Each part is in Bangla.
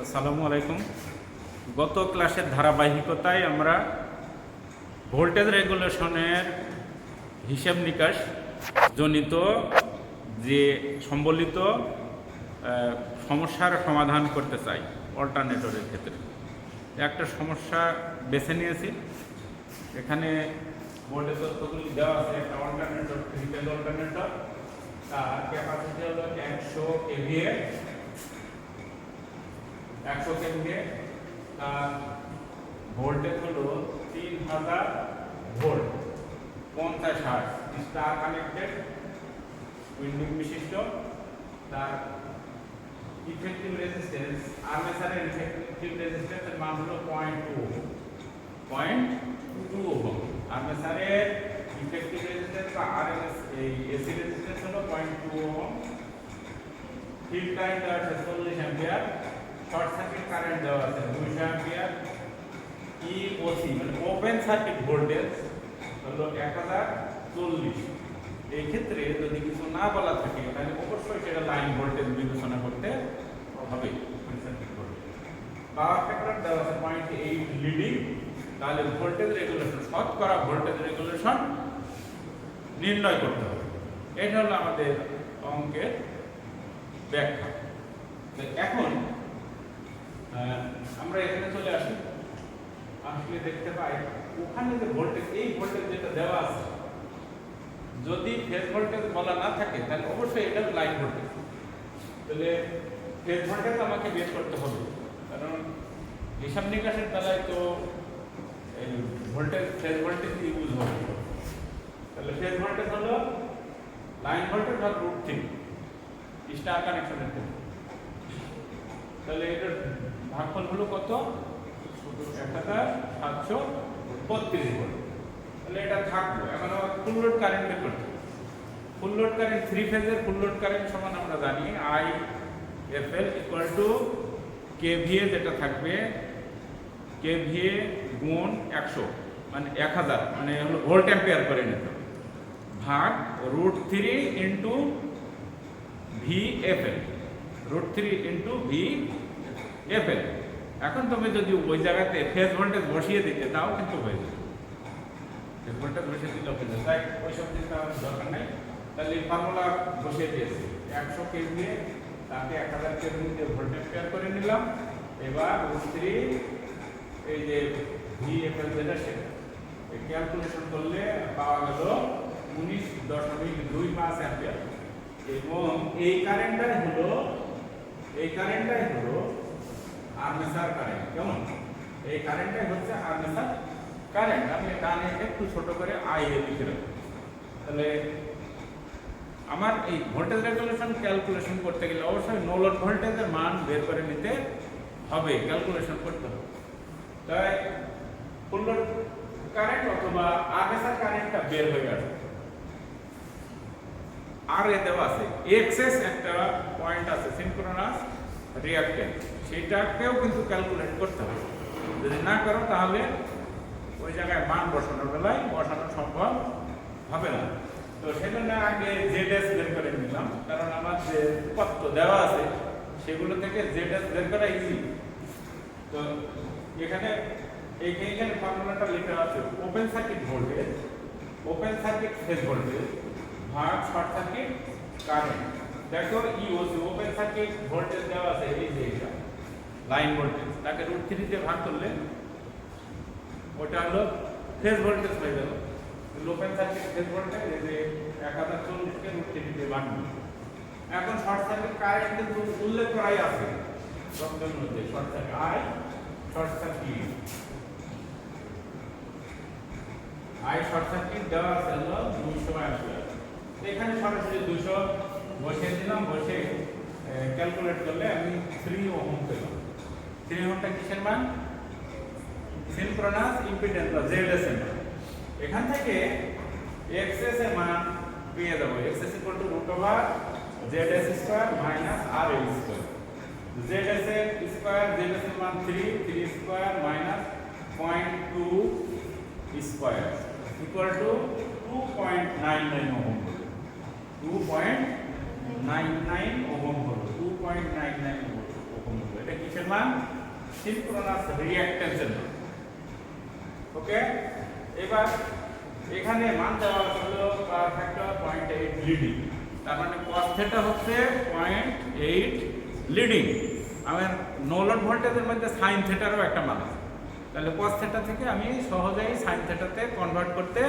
আসসালামু আলাইকুম। গত ক্লাসের ধারাবাহিকতায় আমরা ভোল্টেজ রেগুলেশনের হিসাব নিকাশ জনিত যে সম্বলিত সমস্যার সমাধান করতে চাই অল্টারনেটরের ক্ষেত্রে একটা সমস্যা বেছে নিয়েছি। এখানে ভোল্টেজ তথ্যগুলি দেওয়া আছে। একটা অল্টারনেটর, থ্রি ফেজ অল্টারনেটর, তার ক্যাপাসিটি হলো 100 কেভিএ, 100 কেভিএ, তার ভোল্টেজ হলো 3000 volt, 50 hertz, star connected winding বিশিষ্ট। তার ইফেক্টিভ রেজিস্ট্যান্স, আর্মেচারের ইফেক্টিভ রেজিস্ট্যান্সের মান হলো 0.2 ওহম। আর্মেচারের ইফেক্টিভ রেজিস্ট্যান্স বা আরএমএস এই এসি রেজিস্ট্যান্স হলো 0.2 ওহম। ফিল্ড কারেন্ট দেওয়া আছে 40 অ্যাম্পিয়ার, শর্ট সার্কিট কারেন্ট দেওয়া আছে 200 অ্যাম্পিয়ার। ইওসি মানে ওপেন সার্কিট ভোল্টেজ হলো 1040। এই ক্ষেত্রে যদি কিছু না বলা থাকে তাহলে অবশ্যই সেটা লাইন ভোল্টেজ বিবেচনা করতে হবে। পাওয়ার ফ্যাক্টর দেওয়া আছে 0.8 লিডিং, তাহলে ভোল্টেজ রেগুলেশন, শতকরা ভোল্টেজ রেগুলেশন নির্ণয় করতে হবে। এটা হলো আমাদের অঙ্কের ব্যাখ্যা। এখন আমরা এখানে চলে আসি, আসলে দেখতে পাই ওখানে যে ভোল্টেজ, এই ভোল্টেজ যেটা দেওয়া আছে, যদি ফেজ ভোল্টেজ বলা না থাকে তাহলে অবশ্যই এটা লাইন ভোল্টেজ। তাহলে ফেজ ভোল্টেজ আমাকে বের করতে হবে, কারণ হিসাব নিকাশের বেলায় তো এই ভোল্টেজ, ফেজ ভোল্টেজ ইউজ হবে। তাহলে ফেজ ভোল্টেজ হলো লাইন ভোল্টেজ আর √3 স্টার কানেকশনের ক্ষেত্রে। তাহলে এটার ভাগফল হলো কত? 1732 ভোল্ট। তাহলে এটা থাকলো। এখন আমার ফুল লোড কারেন্ট বের করতে হবে। ফুল লোড কারেন্ট, থ্রি ফেজের ফুল লোড কারেন্ট সমান আমরা জানি IFL ইকুয়াল টু কেভিএ, যেটা থাকবে কেভিএ গুণ 100 মানে 1000 মানে হলো ভোল্ট অ্যাম্পিয়ার করে নিতে হবে, ভাগ √3 ইন্টু VFL, √3 ইন্টু VFL। এখন তুমি যদি ওই জায়গাতে ফেজ ভোল্টেজ বসিয়ে দিতে তাও কিন্তু হয়ে যাবে, ফেজ ভোল্টেজ বসিয়ে দিতে হবে, তাই ওই সব চিন্তা দরকার নেই। তাহলে এই ফর্মুলা বসিয়ে দিয়েছি, 100 কেভিএ তাকে 1000 কেভিএ দিয়ে ভোল্ট অ্যাম্পিয়ার করে নিলাম। এবার √3 এই যে VFL যেটা, সেটা ক্যালকুলেশন করলে পাওয়া গেল 19.25 অ্যাম্পিয়ার। এবং এই কারেন্টটাই হলো আর্মেচার কারেন্ট। কেমন? এই কারেন্টটাই হচ্ছে আর্মেচার কারেন্ট। আমি ডানে একটু ছোট করে IA লিখে রাখবো। তাহলে আমার এই ভোল্টেজ রেগুলেশন ক্যালকুলেশন করতে গেলে অবশ্যই নো লোড ভোল্টেজের মান বের করে নিতে হবে, ক্যালকুলেশন করতে হবে। তাই ফুল লোড কারেন্ট অথবা আর্মেচার কারেন্টটা বের হয়ে আসবে। আর এ দেওয়া আছে এক্সএস একটা পয়েন্ট আছে, সিনক্রোনাস রিঅ্যাক্ট্যান্স, সেটাকেও কিন্তু ক্যালকুলেট করতে হবে। যদি না করো তাহলে ওই জায়গায় মান বসানোর বেলায় বসানো সম্ভব হবে না। তো সেজন্য আগে ZS বের করে নিলাম, কারণ আমার যে উপাত্ত দেওয়া আছে সেগুলো থেকে ZS বের করা ইজি। তো এখানে এইখানে ফর্মুলাটা লেখা আছে, open circuit voltage, open circuit phase voltage ভাগ শর্ট সার্কিট কারেন্ট। দেখো ইওসি ওপেন সার্কিট ভোল্টেজ দেওয়া আছে, এই যে এটা লাইন ভোল্টেজ, তাকে √3 দিয়ে ভাগ করলে ওটা হলো ফেজ ভোল্টেজ হয়ে গেল। ওপেন সার্কিট ফেজ ভোল্টেজ এই যে 1040 কে √3 দিয়ে ভাগ করলে। এখন শর্ট সার্কিট কারেন্ট কিন্তু উল্লেখ করাই আছে শব্দের মধ্যে, শর্ট সার্কিট শর্ট সার্কিট দেওয়া আছে হলো 200 অ্যাম্পিয়ার। এখানে সরাসরি 200 বসিয়ে দিলাম, বসে ক্যালকুলেট করলে আমি 3 ওহম পেলাম। 3 ওহমটা কিসের মান? সিনক্রোনাস ইম্পিডেন্স বা ZS এর মান। এখান থেকে XS এর মান পেয়ে যাব, XS √ZS² minus RL square. ZS এর স্কয়ার, ZS এর মান 3 square minus 0.2 square equal to 2.99 ohm. 2.99 ohm হলো, 2.99 ওহম হলো। এটা কিসের মান, সিনক্রোনাস রিঅ্যাকট্যান্সের মান। ওকে, এবার এখানে মান দেওয়া হলো পাওয়ার ফ্যাক্টর 0.8 লিডিং, তার মানে cos θ হচ্ছে 0.8 লিডিং। আমার নো লোড ভোল্টেজের মধ্যে sin θ এরও একটা মান আছে, তাহলে cos θ থেকে আমি সহজেই sin θ তে কনভার্ট করতে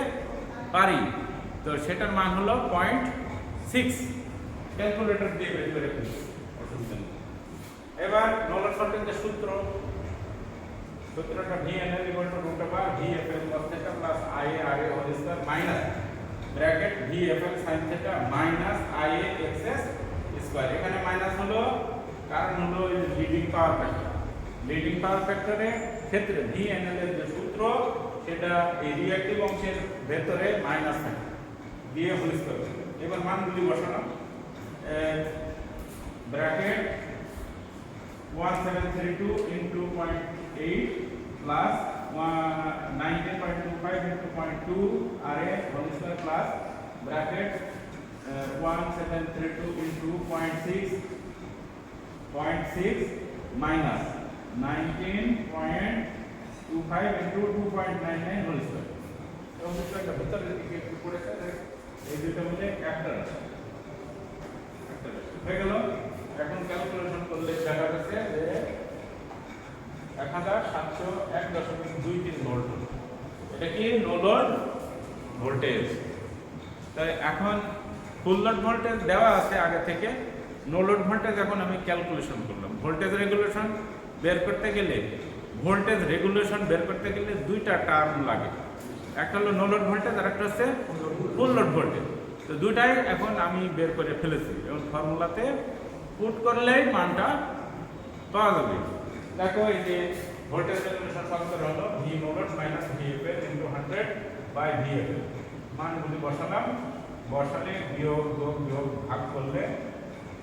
পারি। তো সেটার মান হলো 0.6। ক্যালকুলেটর দিয়ে বের করে ফেলি, অসুবিধা নেই। এবার নো লোড ভোল্টেজের সূত্রটা VNL √VFL cos θ IARA whole square minus bracket VFL sin θ IAXS square. এখানে মাইনাস হলো কারণ হলো leading power factor. Leading power ফ্যাক্টরের ক্ষেত্রে VNL এর যে সূত্র সেটা এই রিঅ্যাক্টিভ অংশের ভেতরে মাইনাস থাকে দিয়ে হোল স্কয়ার। এবার মানগুলি বসানো, bracket 1732 into 0.8 plus 19.25 into 0.2 RA whole square plus bracket 1732 into 0.6 minus 19.25 into 2.99 whole square। তো বিষয়টা ভিতরের দিকে একটু পড়েছে, এই দুটো মিলে একটা হয়ে গেল। এখন ক্যালকুলেশন করলে দেখা যাচ্ছে যে 1701.23 ভোল্ট। এটা কি নো লোড ভোল্টেজ। তাই এখন ফুল লোড ভোল্টেজ দেওয়া আছে আগে থেকে, নো লোড ভোল্টেজ এখন আমি ক্যালকুলেশন করলাম। ভোল্টেজ রেগুলেশন বের করতে গেলে দুইটা টার্ম লাগে, একটা হলো নো লোড ভোল্টেজ আর একটা হচ্ছে ফুল লোড ভোল্টেজ। তো দুইটাই এখন আমি বের করে ফেলেছি এবং ফর্মুলাতে পুট করলেই মানটা পাওয়া যাবে। দেখো এই যে ভোল্টেজ রেগুলেশন সূত্র হলো V no load minus VFL into 100 by VFL। মানগুলি বসালাম, বসালে বিয়োগ ভাগ করলে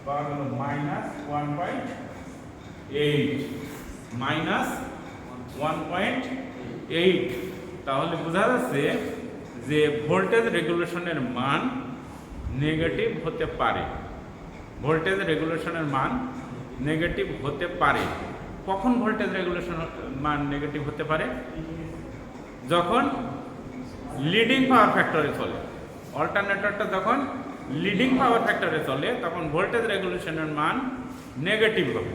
পাওয়া গেল -1.8। তাহলে বোঝা যাচ্ছে যে ভোল্টেজ রেগুলেশনের মান নেগেটিভ হতে পারে। ভোল্টেজ রেগুলেশনের মান নেগেটিভ হতে পারে। কখন ভোল্টেজ রেগুলেশন মান নেগেটিভ হতে পারে? যখন লিডিং পাওয়ার ফ্যাক্টরে চলে। অল্টারনেটরটা যখন লিডিং পাওয়ার ফ্যাক্টরে চলে তখন ভোল্টেজ রেগুলেশনের মান নেগেটিভ হবে।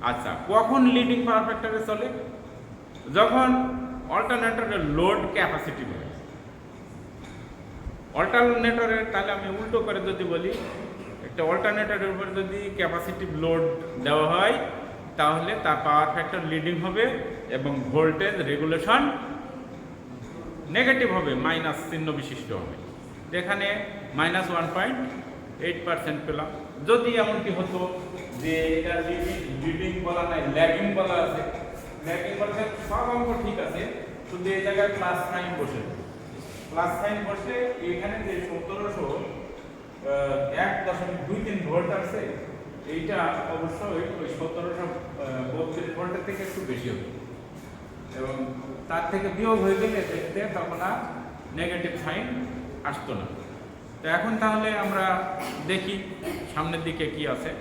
আচ্ছা, কখন লিডিং পাওয়ার ফ্যাক্টরে চলে? যখন অল্টারনেটরের লোড ক্যাপাসিটি হয়। অল্টারনেটরের, তাহলে আমি উল্টো করে যদি বলি, একটা অল্টারনেটরের উপর যদি ক্যাপাসিটিভ লোড দেওয়া হয় তাহলে তার পাওয়ার ফ্যাক্টর লিডিং হবে এবং ভোল্টেজ রেগুলেশন নেগেটিভ হবে, মাইনাস চিহ্ন বিশিষ্ট হবে। এখানে -1.8% পেলাম। যদি এমনটি হতো যে এটা লিডিং বলা নাই, ল্যাগিং বলা আছে, ল্যাগিং বলতে সব অঙ্ক ঠিক আছে, শুধু এই জায়গায় প্লাস সাইন বসে, এখানে যে 1701.23 ভোল্ট আছে, এইটা অবশ্যই ওই 1732 ভোল্টের থেকে একটু বেশি হবে এবং তার থেকে বিয়োগ হয়ে গেলে দেখতে তখন আর নেগেটিভ সাইন আসতো না। তো এখন তাহলে আমরা দেখি সামনের দিকে কি আছে।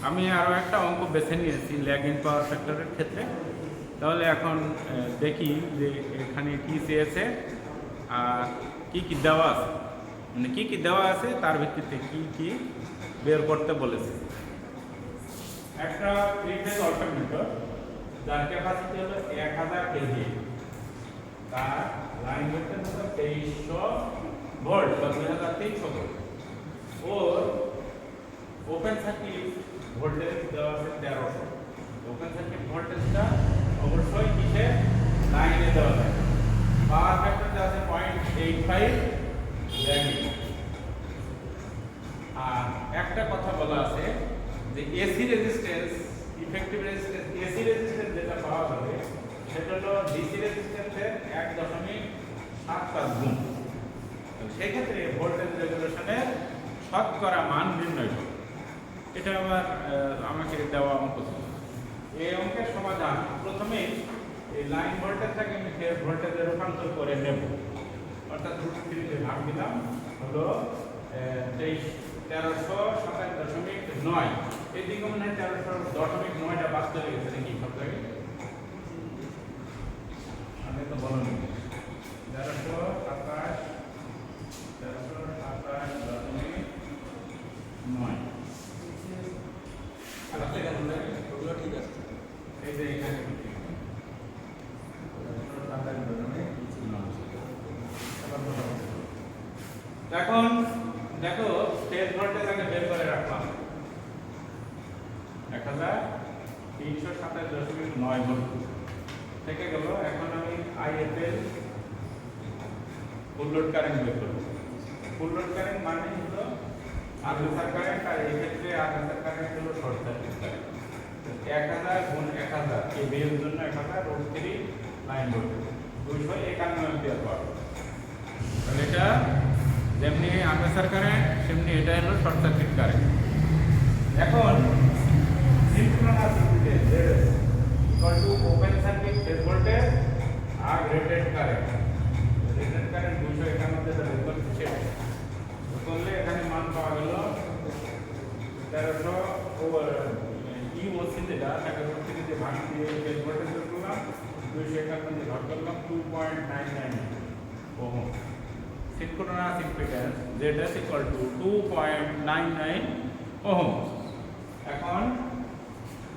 আমি আরও একটা অঙ্ক বেছে নিয়েছি ল্যাগিং পাওয়ার ফ্যাক্টরের ক্ষেত্রে। তাহলে এখন দেখি যে এখানে কি চেয়েছে আর কি দেওয়া আছে, মানে কি দেওয়া আছে তার ভিত্তিতে কি বের করতে বলেছে। একটা 3 ফেজ অল্টারনেটর যার ক্যাপাসিটি হলো 1000 কেভি, তার লাইন ভোল্টেজ হলো 2300 ভোল্ট বা 2300 ভোল্ট। ওর ওপেন সার্কিট ভোল্টেজ দেওয়া আছে 1300। ওপেন সার্কিট ভোল্টেজটা অবশ্যই কিসে লাইনে দেওয়া থাকে। পাওয়ার ফ্যাক্টর দেওয়া আছে 0.85 ল্যাগিং। আর একটা কথা বলা আছে যে AC resistance, effective resistance, AC resistance যেটা পাওয়া যাবে সেটা হলো ডিসি রেজিস্ট্যান্সের 1.75 গুণ। সেক্ষেত্রে ভোল্টেজ রেগুলেশনের শতকরা মান নির্ণয় করবে। এটা আমাকে দেওয়া অঙ্ক ছিল। এই অঙ্কের সমাধান প্রথমে এই লাইন ভোল্টেজটাকে আমি ফেজ ভোল্টেজে রূপান্তর করে নেব, অর্থাৎ √3 ভাগ দিলাম হলো 2300 1327.9 এদিকে মনে হয় 1300.9টা বাঁচতে গেছে নাকি সব জায়গায় আমি তো বললাম 1327.9 আলাদা কেন লাগে ওগুলো ঠিক আছে এই যে এখানে এখন দেখো ফেজ ভোল্টেজ আগে বের করে রাখলাম 1327.9 ভোল্ট থেকে গেল। এখন আমি আইএফএল ফুল লোড কারেন্ট বের করব। ফুল লোড কারেন্ট মানে হলো আর্মেচার কারেন্ট, আর এই ক্ষেত্রে আর্মেচার কারেন্ট হলো শর্ট সার্কিট কারেন্ট। 1000 গুণ 1000 এই বের জন্য 1000 √3 লাইন ভোল্টেজ 251 অ্যাম্পিয়ার পাওয়া। তাহলে এটা যেমনি আর্মেচার কারেন্ট সেমনি এটা হলো শর্ট সার্কিট কারেন্ট। এখন synchronous voltage ZS equal to open circuit phase voltage আর রেটেড কারেন্ট। রেটেড কারেন্ট 251 যেটা বের করতে সেটা করলে এখানে মান পাওয়া গেল 1300 ওভার ইওসি যেটা তাকে √3 দিয়ে ভাগ দিয়ে ফেজ ভোল্টেজ বের করলাম, 251 দিয়ে ভাগ করলাম 2.99 ohm. Synchronous impedance ZS equal two 2.99 ohm. এখন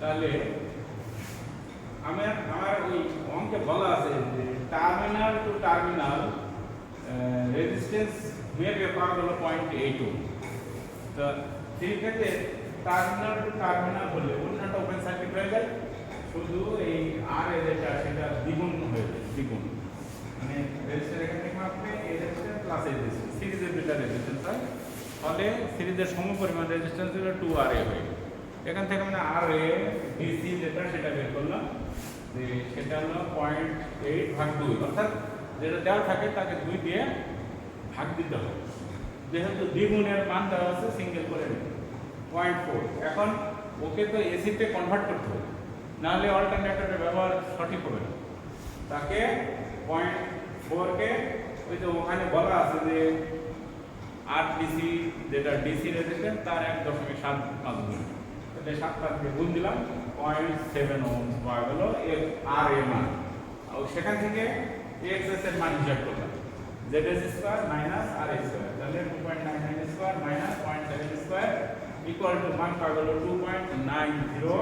তাহলে আমার ওই অঙ্কে বলা আছে যে টার্মিনাল টু টার্মিনাল রেজিস্ট্যান্স মেপে পাওয়া গেল 0.82। তো সেই ক্ষেত্রে টার্মিনাল টু টার্মিনাল হলে অন্যটা ওপেন সার্কিট হয়ে যায়, শুধু এই আর এর যেটা সেটা দ্বিগুণ হয়ে যায়, দ্বিগুণ মানে রেজিস্ট্যান্স এখান থেকে মাপলে এই রেজিস্ট্যান্স প্লাস এই রেজিস্ট্যান্স সিরিজের দুটো রেজিস্ট্যান্স হয়, ফলে সিরিজের সমপরিমাণ রেজিস্ট্যান্স হলো 2RA হয়ে গেল। এখান থেকে আমরা RA DC যেটা সেটা বের করলাম, যে সেটা হলো 0.8 ভাগ 2, অর্থাৎ যেটা দেওয়া থাকে তাকে 2 দিয়ে ভাগ দিতে হবে। যেহেতু দ্বিগুণের মান দেওয়া আছে সিঙ্গেল করে নেব 0.4। এখন ওকে তো এসিতে কনভার্ট করতে হবে, নাহলে অল্টারনেটরের ব্যবহার সঠিক হবে না। তাকে 0.4 কে ওই যে ওখানে বলা আছে যে 8 ডিসি যেটা ডিসি রেজিস্ট্যান্স তার 1.75 গুণ, তাহলে 7 দিয়ে গুণ দিলাম 0.7 ওহম পাওয়া গেল RA মান। আর সেখান থেকে এক্সএস এর মান হিসাব করলাম, ZS square minus RA square, তাহলে 2.99 square minus 0.7 square equal to মান পাওয়া গেল 2.90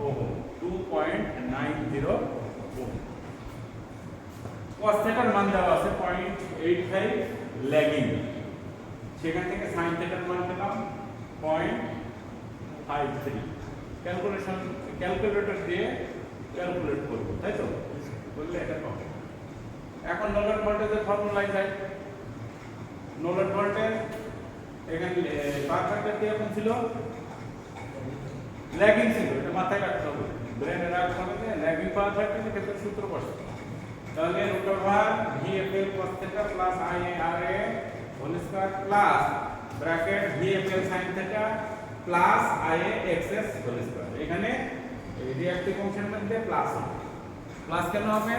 ওহম। 2.90 ওহম। cos থিটার মান দেওয়া আছে 0.85 ল্যাগিং, সেখান থেকে sin থিটার মান পেলাম 0.53। ক্যালকুলেটর দিয়ে ক্যালকুলেট করব, তাই তো বললে এটা পাবো। এখন নো লোড ভোল্টেজের ফর্মুলায় যাই। নো লোড ভোল্টেজ এখানে পাওয়ার ফ্যাক্টর কি এখন ছিল ল্যাগিং ছিল, এটা মাথায় রাখতে হবে, ব্রেনে রাখতে হবে যে ল্যাগিং পাওয়ার ফ্যাক্টরের ক্ষেত্রে সূত্র বসে। তাহলে √VFL cos θ plus IARA whole square plus bracket VFL sin θ plus IAXS whole square. এখানে এই রিঅ্যাক্টিভ অংশের মধ্যে প্লাস হবে। প্লাস কেন হবে?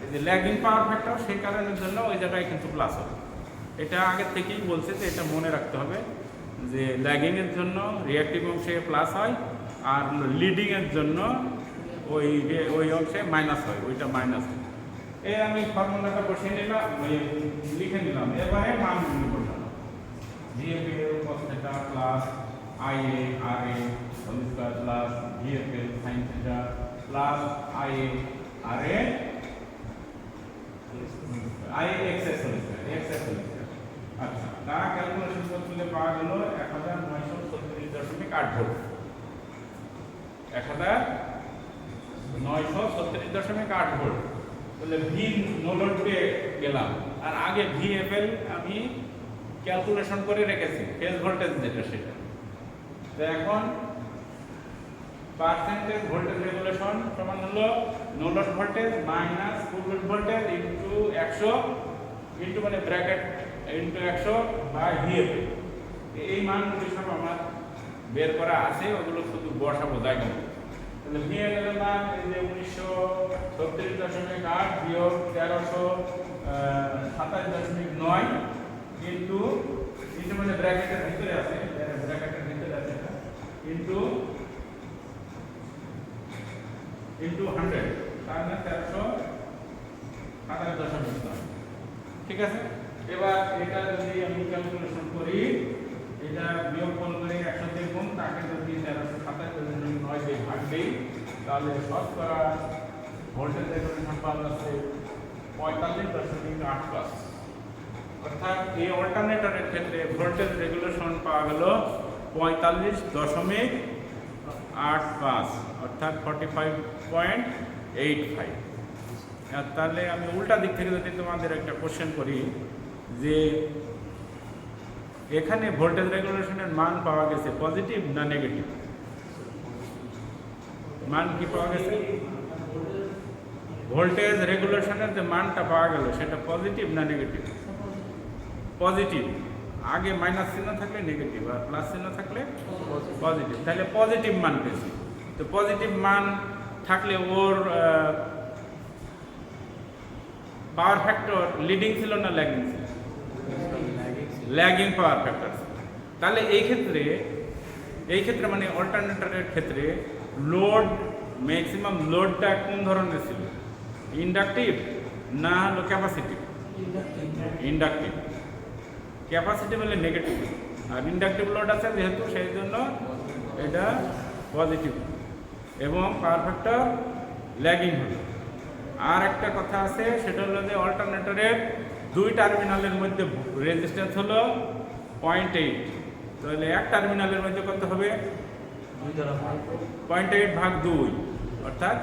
এই যে ল্যাগিং পাওয়ার ফ্যাক্টর সেই কারণের জন্য ওই জায়গায় কিন্তু প্লাস হবে। এটা আগে থেকেই বলছে যে এটা মনে রাখতে হবে যে ল্যাগিং এর জন্য রিঅ্যাক্টিভ অংশে প্লাস হয়, আর লিডিং এর জন্য ওই অংশে মাইনাস হয়, ওইটা মাইনাস হয়। এই আমি ফর্মুলাটা বসিয়ে নিলাম, লিখে নিলাম। এবারে মানগুলো বসানো, VFL cos θ plus IARA whole square plus VFL sin θ plus IARA IAXS whole square. আচ্ছা, তা ক্যালকুলেশন করলে পাওয়া গেল 1936.8 ভোল্ট। 1936.8 ভোল্ট। তাহলে ভি নো লোড পেয়ে গেলাম, আর আগে VFL আমি ক্যালকুলেশন করে রেখেছি ফেজ ভোল্টেজ যেটা সেটা। তো এখন পার্সেন্টেজ ভোল্টেজ রেগুলেশন সমান হলো no load voltage minus full load voltage into 100 into মানে ব্র্যাকেট ইনটু 100 বাই VFL। এই মানগুলো সব আমার বের করা আছে, ওগুলো শুধু বসাবো জায়গা। তাহলে VFL এর মান এই যে 1936.8 বিয়োগ 1327.9 ইনটু মানে ব্র্যাকেটের ভিতরে আছে ইন্টু 100 তাহলে 1327.9। ঠিক আছে, এবার এটা যদি আমি ক্যালকুলেশন করি, এটা বিয়োগ করে 100 দিয়ে গুণ, তাকে যদি 1327.9 দিয়ে ভাগ দিই, তাহলে শতকরা ভোল্টেজ রেগুলেশন পাওয়া যাচ্ছে 45.85। অর্থাৎ এই অল্টারনেটরের ক্ষেত্রে ভোল্টেজ রেগুলেশন পাওয়া গেল 45.85, অর্থাৎ 45.85। তাহলে আমি উল্টা দিক থেকে যদি তোমাদের একটা কোশ্চেন করি যে এখানে ভোল্টেজ রেগুলেশনের মান পাওয়া গেছে পজিটিভ না নেগেটিভ? মান কি পাওয়া গেছে? ভোল্টেজ রেগুলেশনের যে মানটা পাওয়া গেল সেটা পজিটিভ না নেগেটিভ? পজিটিভ। আগে মাইনাস চিহ্ন থাকলে নেগেটিভ, আর প্লাস চিহ্ন থাকলে পজিটিভ। তাহলে পজিটিভ মান পেয়েছি। তো পজিটিভ মান থাকলে ওর পাওয়ার ফ্যাক্টর লিডিং ছিল না ল্যাগিং ছিল? Lagging power factor. তাহলে এই ক্ষেত্রে মানে অল্টারনেটরের ক্ষেত্রে লোড, ম্যাক্সিমাম লোডটা কোন ধরনের ছিল? ইন্ডাকটিভ না হলো ক্যাপাসিটিভ? ইন্ডাকটিভ। ক্যাপাসিটিভ হলে নেগেটিভ, আর ইন্ডাকটিভ লোড আছে যেহেতু সেই জন্য এটা পজিটিভ এবং পাওয়ার ফ্যাক্টর ল্যাগিং হবে। আর একটা কথা আছে, সেটা হলো যে অল্টারনেটরের দুই টার্মিনালের মধ্যে রেজিস্ট্যান্স হলো 0.8, তাহলে এক টার্মিনালের মধ্যে কত হবে? 0.8 ভাগ 2, অর্থাৎ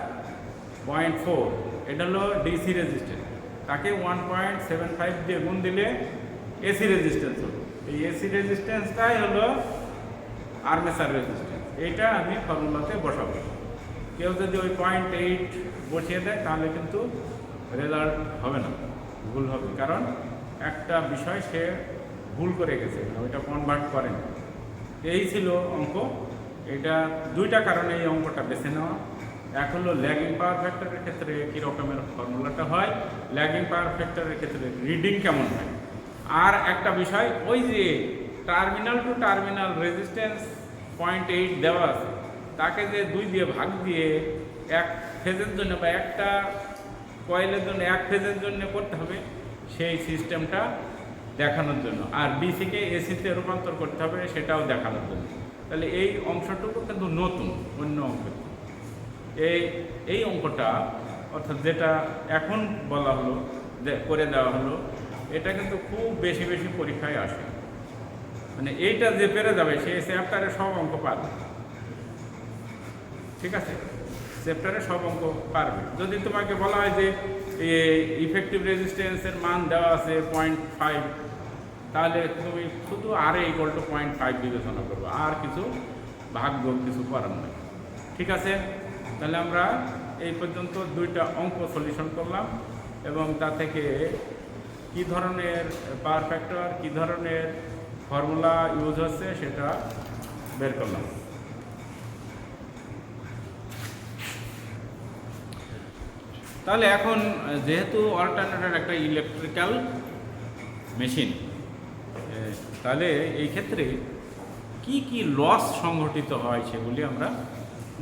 0.4। এটা হলো ডিসি রেজিস্ট্যান্স। তাকে 1.75 দিয়ে গুণ দিলে এসি রেজিস্ট্যান্স হলো। এই এসি রেজিস্ট্যান্সটাই হলো আর্মেচার রেজিস্ট্যান্স। এইটা আমি ফর্মুলাতে বসাবো। কেউ যদি ওই 0.8 বসিয়ে দেয় তাহলে কিন্তু রেজাল্ট হবে না, ভুল হবে। কারণ একটা বিষয় সে ভুল করে গেছে, ওইটা কনভার্ট করেন। এই ছিল অঙ্ক। এটা দুইটা কারণে এই অঙ্কটা বেছে নেওয়া। এক হলো ল্যাগিং পাওয়ার ফ্যাক্টরের ক্ষেত্রে কী রকমের ফর্মুলাটা হয়, ল্যাগিং পাওয়ার ফ্যাক্টরের ক্ষেত্রে রিডিং কেমন হয়। আর একটা বিষয়, ওই যে টার্মিনাল টু টার্মিনাল রেজিস্ট্যান্স 0.8 দেওয়া আছে, তাকে যে 2 দিয়ে ভাগ দিয়ে এক ফেজের জন্য বা একটা কয়েলের জন্য এক ফেজের জন্য করতে হবে, সেই সিস্টেমটা দেখানোর জন্য। আর বিসিকে এসিতে রূপান্তর করতে হবে, সেটাও দেখানোর জন্য। তাহলে এই অংশটুকু কিন্তু নতুন অন্য অঙ্ক। এই অঙ্কটা অর্থাৎ যেটা এখন বলা হলো, করে দেওয়া হলো, এটা কিন্তু খুব বেশি বেশি পরীক্ষায় আসে। মানে এইটা যে পেরে যাবে সে চ্যাপ্টারে সব অঙ্ক পারবে। ঠিক আছে, চ্যাপ্টারে সব অঙ্ক পারবে। যদি তোমাকে বলা হয় যে ইফেক্টিভ রেজিস্ট্যান্সের মান দেওয়া আছে 0.5, তাহলে তুমি শুধু R=0.5 বিবেচনা করবে, আর কিছু ভাগ্য কিছু করার নেই। ঠিক আছে, তাহলে আমরা এই পর্যন্ত 2টা অঙ্ক সলিউশন করলাম এবং তা থেকে কী ধরনের পাওয়ার ফ্যাক্টর, কী ধরনের ফর্মুলা ইউজ হচ্ছে সেটা বের করলাম। তাহলে এখন যেহেতু অল্টারনেটর একটা ইলেকট্রিক্যাল মেশিন, তাহলে এই ক্ষেত্রে কি কি লস সংঘটিত হয় সেগুলি আমরা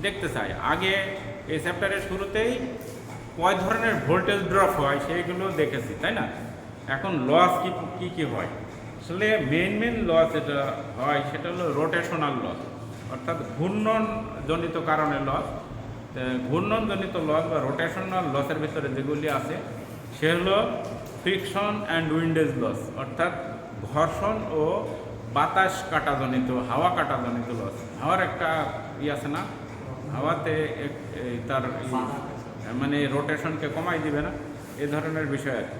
দেখতে চাই। আগে এই চ্যাপ্টারের শুরুতেই কয় ধরনের ভোল্টেজ ড্রপ হয় সেইগুলো দেখেছি, তাই না? এখন লস কি হয়, আসলে মেন লস যেটা হয় সেটা হলো রোটেশনাল লস, অর্থাৎ ঘূর্ণনজনিত কারণে লস। ঘূর্ণনজনিত লস বা রোটেশনাল লসের ভিতরে যেগুলি আছে সে হলো ফ্রিকশন অ্যান্ড উইন্ডেজ লস, অর্থাৎ ঘর্ষণ ও বাতাস কাটাজনিত, হাওয়া কাটাজনিত লস। হাওয়ার একটা আছে না, হাওয়াতে তার মানে রোটেশনকে কমাই দিবে না, এ ধরনের বিষয় আছে।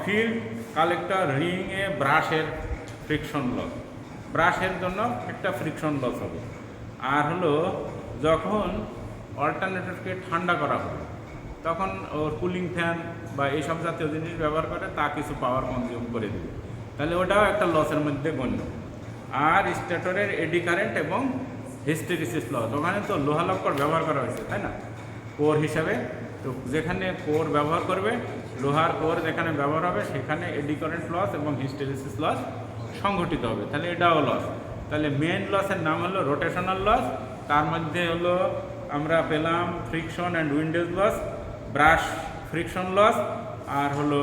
ফিল্ড কালেক্টর রিংয়ে ব্রাশের ফ্রিকশন লস, ব্রাশের জন্য একটা ফ্রিকশন লস হবে। আর হলো যখন অল্টারনেটরকে ঠান্ডা করা হবে তখন ওর কুলিং ফ্যান বা এইসব জাতীয় জিনিস ব্যবহার করে তা কিছু পাওয়ার কনজিউম করে দেবে, তাহলে ওটাও একটা লসের মধ্যে গণ্য। আর স্টেটরের এডি কারেন্ট এবং হিস্টেরিসিস লস, ওখানে তো লোহা লক্কর ব্যবহার করা হয়েছে, তাই না, কোর হিসাবে। তো যেখানে কোর ব্যবহার করবে, লোহার কোর যেখানে ব্যবহার হবে সেখানে এডি কারেন্ট লস এবং হিস্টেরিসিস লস সংঘটিত হবে, তাহলে এটাও লস। তাহলে মেন লসের নাম হলো রোটেশনাল লস, তার মধ্যে হলো আমরা পেলাম friction and windage loss, brush friction loss, আর হলো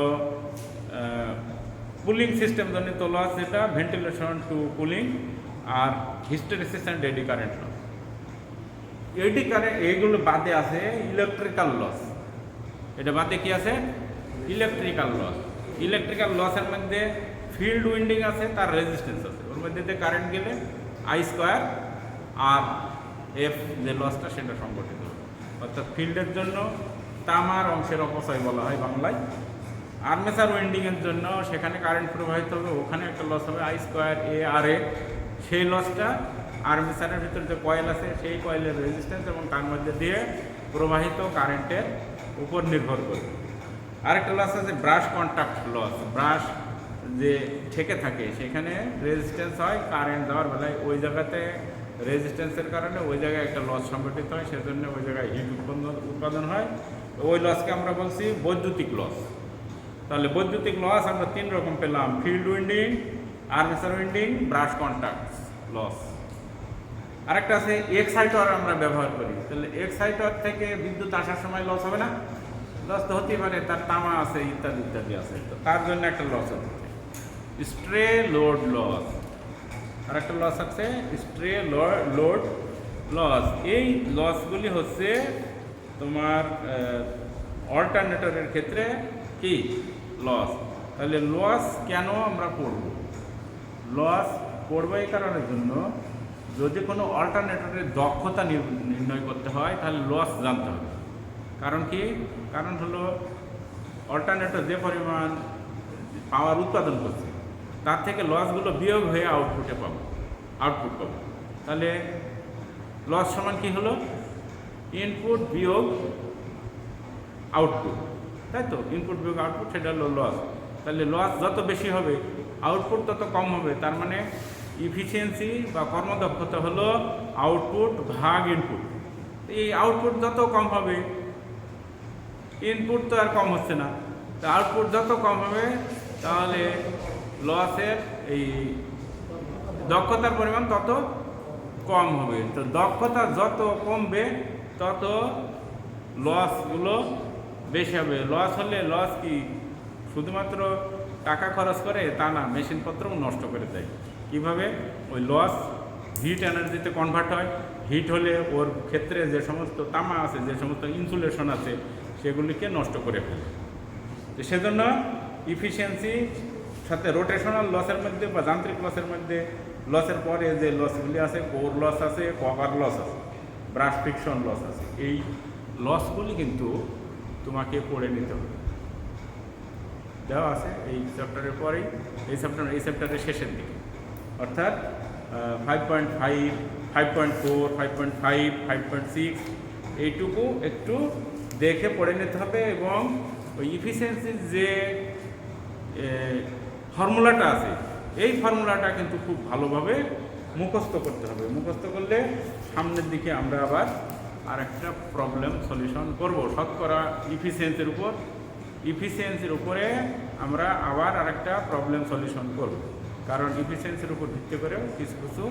কুলিং সিস্টেম জনিত লস যেটা ভেন্টিলেশন টু কুলিং, আর hysteresis and eddy current loss. Eddy current এইগুলো বাদে আছে ইলেকট্রিক্যাল লস। এটা বাদে কি আছে? Electrical loss. ইলেকট্রিক্যাল লসের মধ্যে ফিল্ড উইন্ডিং আছে, তার রেজিস্ট্যান্স আছে, ওর মধ্যে দিয়ে কারেন্ট গেলে আই স্কোয়ার আর এফ যে লসটা সেটা সংগঠিত হবে। অর্থাৎ ফিল্ডের জন্য তামার অংশের অপচয় বলা হয় বাংলায়। আর্মেচার উইন্ডিংয়ের জন্য সেখানে কারেন্ট প্রবাহিত হবে, ওখানে একটা লস হবে আই স্কোয়ার এ আর এ। সেই লসটা আর্মেচারের ভিতরে যে কয়েল আছে সেই কয়েলের রেজিস্ট্যান্স এবং তার মধ্যে দিয়ে প্রবাহিত কারেন্টের উপর নির্ভর করবে। আরেকটা লস আছে ব্রাশ কন্ট্যাক্ট লস। ব্রাশ যে ঠেকে থাকে সেখানে রেজিস্ট্যান্স হয় কারেন্ট দেওয়ার বেলায়, ওই জায়গাতে রেজিস্ট্যান্সের কারণে ওই জায়গায় একটা লস সংঘটিত হয়, সেজন্য ওই জায়গায় হিট উৎপাদন হয়। ওই লসকে আমরা বলছি বৈদ্যুতিক লস। তাহলে বৈদ্যুতিক লস আমরা 3 রকম পেলাম: field winding, armature winding, brush contact loss. আরেকটা আছে এক্সাইটর আমরা ব্যবহার করি। তাহলে এক্সাইটর থেকে বিদ্যুৎ আসার সময় লস হবে না? লস তো হতেই পারে, তার তামা আছে ইত্যাদি ইত্যাদি আছে, তো তার জন্য একটা লস হচ্ছে স্ট্রে লোড লস। আর একটা লস আছে স্ট্রে লোড লস। এই লসগুলি হচ্ছে তোমার অল্টারনেটরের ক্ষেত্রে কি লস। তাহলে লস কেন আমরা পড়ব? লস পড়ব এই কারণের জন্য, যদি কোনো অল্টারনেটরের দক্ষতা নির্ণয় করতে হয় তাহলে লস জানতে হবে। কারণ কি? কারণ হলো অল্টারনেটর যে পরিমাণ পাওয়ার উৎপাদন করছে তার থেকে লসগুলো বিয়োগ হয়ে আউটপুট পাবো। তাহলে লস সমান কি হলো? ইনপুট বিয়োগ আউটপুট, তাই তো? ইনপুট বিয়োগ আউটপুট, সেটা হলো লস। তাহলে লস যত বেশি হবে আউটপুট তত কম হবে। তার মানে ইফিসিয়েন্সি বা কর্মদক্ষতা হলো আউটপুট ভাগ ইনপুট। এই আউটপুট যত কম হবে, ইনপুট তো আর কম হচ্ছে না, তো আউটপুট যত কম হবে তাহলে লসের এই দক্ষতার পরিমাণ তত কম হবে। তো দক্ষতা যত কমবে তত লসগুলো বেশি হবে। লস হলে লস কি শুধুমাত্র টাকা খরচ করে তা না, মেশিনপত্রও নষ্ট করে দেয়। কীভাবে? ওই লস হিট এনার্জিতে কনভার্ট হয়। হিট হলে ওর ক্ষেত্রে যে সমস্ত তামা আছে, যে সমস্ত ইনসুলেশন আছে, সেগুলিকে নষ্ট করে ফেলে। তো সেজন্য ইফিসিয়েন্সি সাথে রোটেশনাল লসের মধ্যে বা যান্ত্রিক লসের মধ্যে লসের পরে যে লসগুলি আছে, কোর লস আছে, কভার লস আছে, ব্রাশ ফ্রিকশন লস আছে, এই লসগুলি কিন্তু তোমাকে পড়ে নিতে হবে। দেওয়া আছে এই চ্যাপ্টারের পরেই, এই চ্যাপ্টারের শেষের দিকে, অর্থাৎ 5.5, 5.4, 5.5, 5.6 এইটুকু একটু দেখে পড়ে নিতে হবে। এবং ওই ইফিসিয়েন্সির যে ফর্মুলাটা আছে এই ফর্মুলাটা কিন্তু খুব ভালোভাবে মুখস্থ করতে হবে। মুখস্থ করলে সামনের দিকে আমরা আবার আর একটা প্রবলেম সলিউশন করব শতকরা ইফিসিয়েন্সির উপরে আমরা আবার আরেকটা প্রবলেম সলিউশন করব। কারণ ইফিসিয়েন্সির উপর ভিত্তি করেও কিছু কিছু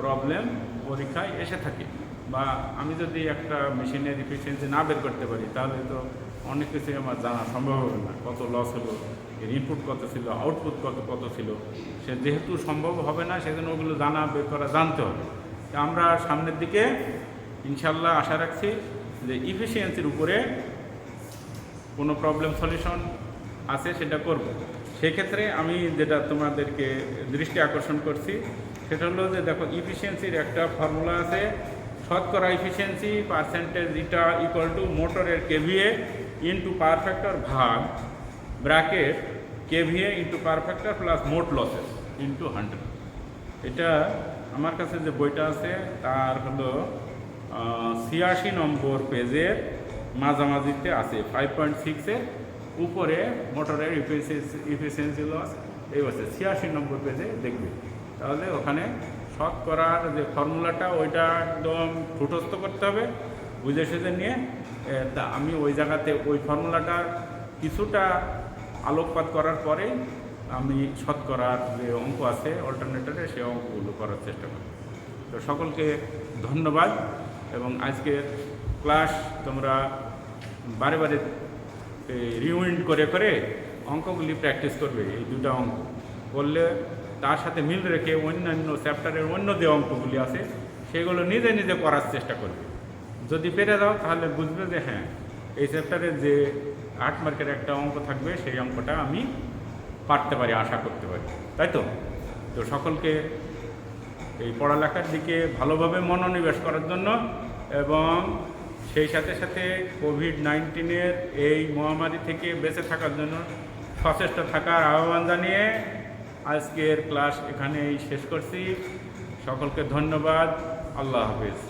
প্রবলেম পরীক্ষায় এসে থাকে। বা আমি যদি একটা মেশিনের ইফিসিয়েন্সি না বের করতে পারি তাহলে তো অনেক কিছুই আমার জানা সম্ভব হবে না। কত লস হলো, এর ইনপুট কত ছিল, আউটপুট কত ছিল, সে যেহেতু সম্ভব হবে না, সেজন্য ওগুলো জানা বের করা জানতে হবে। আমরা সামনের দিকে ইনশাল্লাহ আশা রাখছি যে ইফিসিয়েন্সির উপরে কোনো প্রবলেম সলিউশন আছে সেটা করব। সেক্ষেত্রে আমি যেটা তোমাদেরকে দৃষ্টি আকর্ষণ করছি সেটা হলো যে দেখো, ইফিসিয়েন্সির একটা ফর্মুলা আছে, শতকরা efficiency percentage eta equal to মোটরের কেভিএ ইন্টু পাওয়ার ফ্যাক্টর ভাগ bracket KVA into power factor plus মোট লসেস ইন্টু 100। এটা আমার কাছে যে বইটা আছে তার হলো 86 নম্বর পেজের মাঝামাঝিতে আছে, 5.6-এর উপরে মোটরের ইফিসিয়েন্সি লস এই আছে 86 নম্বর পেজে দেখবে। তাহলে ওখানে শতকরার যে ফর্মুলাটা ওইটা একদম ঠুটস্থ করতে হবে, বুঝে সুঝে নিয়ে। তা আমি ওই জায়গাতে ওই ফর্মুলাটার কিছুটা আলোকপাত করার পরে আমি শতকরার যে অঙ্ক আছে অল্টারনেটরে সেই অঙ্কগুলো করার চেষ্টা করি। তো সকলকে ধন্যবাদ। এবং আজকের ক্লাস তোমরা বারে বারে রিউইন্ড করে করে অঙ্কগুলি প্র্যাকটিস করবে। এই দুটো অঙ্ক করলে তার সাথে মিল রেখে অন্যান্য চ্যাপ্টারের অন্য যে অঙ্কগুলি আছে সেগুলো নিজে নিজে করার চেষ্টা করবে। যদি পেরে দাও তাহলে বুঝবে যে হ্যাঁ, এই চ্যাপ্টারের যে 8 মার্কের একটা অঙ্ক থাকবে সেই অঙ্কটা আমি পারতে পারি, আশা করতে পারি, তাই তো? তো সকলকে এই পড়ালেখার দিকে ভালোভাবে মনোনিবেশ করার জন্য এবং সেই সাথে সাথে কোভিড-19 এই মহামারী থেকে বেঁচে থাকার জন্য সচেষ্ট থাকার আহ্বান জানিয়ে আজকের ক্লাস এখানেই শেষ করছি। সকলকে ধন্যবাদ। আল্লাহ হাফেজ।